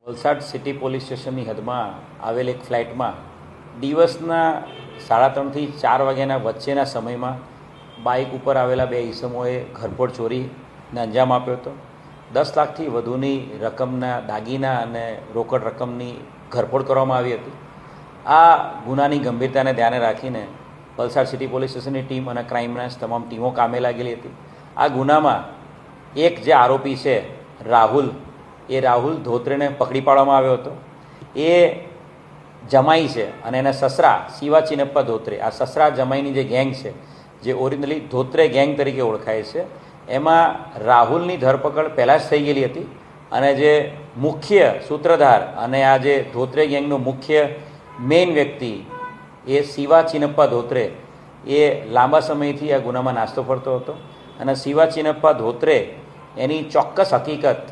Valsad city police સ્ટેશનની હદમાં આવેલ એક ફ્લેટમાં દિવસના 3:30 થી 4 વાગ્યાના વચ્ચેના સમયમાં બાઇક ઉપર આવેલા બે ઈસમોએ ઘરફોડ ચોરીને અંજામ આપ્યો હતો। 10 લાખથી વધુની રકમના દાગીના અને રોકડ રકમની ઘરફોડ કરવામાં આવી હતી। આ ગુનાની ગંભીરતાને ધ્યાને રાખીને વલસાડ સિટી પોલીસ સ્ટેશનની ટીમ અને ક્રાઇમ બ્રાન્ચ તમામ ટીમો કામે લાગેલી હતી। આ ગુનામાં એક જે આરોપી છે રાહુલ ધોત્રેને પકડી પાડવામાં આવ્યો હતો। એ જમાઈ છે અને એના સસરા શિવા ચિનપ્પા ધોત્રે, આ સસરા જમાઈની જે ગેંગ છે જે ઓરિજિનલી ધોત્રે ગેંગ તરીકે ઓળખાય છે, એમાં રાહુલની ધરપકડ પહેલાં જ થઈ ગયેલી હતી અને જે મુખ્ય સૂત્રધાર અને આ જે ધોત્રે ગેંગનો મુખ્ય મેઇન વ્યક્તિ એ શિવા ચિનપ્પા ધોત્રે એ લાંબા સમયથી આ ગુનામાં નાસ્તો ફરતો હતો અને શિવા ચિનપ્પા ધોત્રે એની ચોક્કસ હકીકત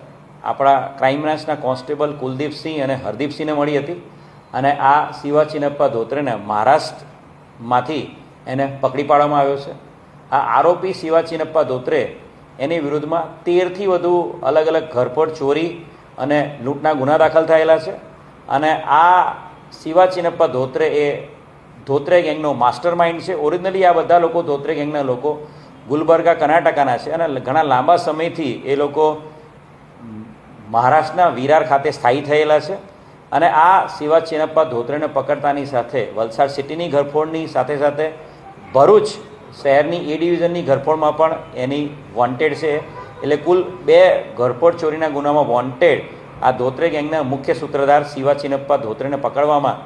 આપણા ક્રાઇમ બ્રાન્ચના કોન્સ્ટેબલ કુલદીપસિંહ અને હરદીપસિંહને મળી હતી અને આ શિવા ચિનપ્પા ધોત્રેને મહારાષ્ટ્રમાંથી એને પકડી પાડવામાં આવ્યો છે। આ આરોપી શિવા ચિનપ્પા ધોત્રે એની વિરુદ્ધમાં 13થી વધુ અલગ અલગ ઘરફોડ, ચોરી અને લૂંટના ગુના દાખલ થયેલા છે અને આ શિવા ચિનપ્પા ધોત્રે એ ધોત્રે ગેંગનો માસ્ટર માઇન્ડ છે। ઓરિજિનલી આ બધા લોકો ધોત્રે ગેંગના લોકો ગુલબર્ગા, કર્ણાટકાના છે અને ઘણા લાંબા સમયથી એ લોકો મહારાષ્ટ્રના વિરાર ખાતે સ્થાયી થયેલા છે અને આ શિવા ચિનપ્પા ધોત્રેને પકડતાની સાથે વલસાડ સિટીની ઘરફોડની સાથે સાથે ભરૂચ શહેરની એ ડિવિઝનની ઘરફોડમાં પણ એની વોન્ટેડ છે। એટલે કુલ 2 ઘરફોડ ચોરીના ગુનામાં વોન્ટેડ આ ધોત્રે ગેંગના મુખ્ય સૂત્રધાર શિવા ચિનપ્પા ધોત્રેને પકડવામાં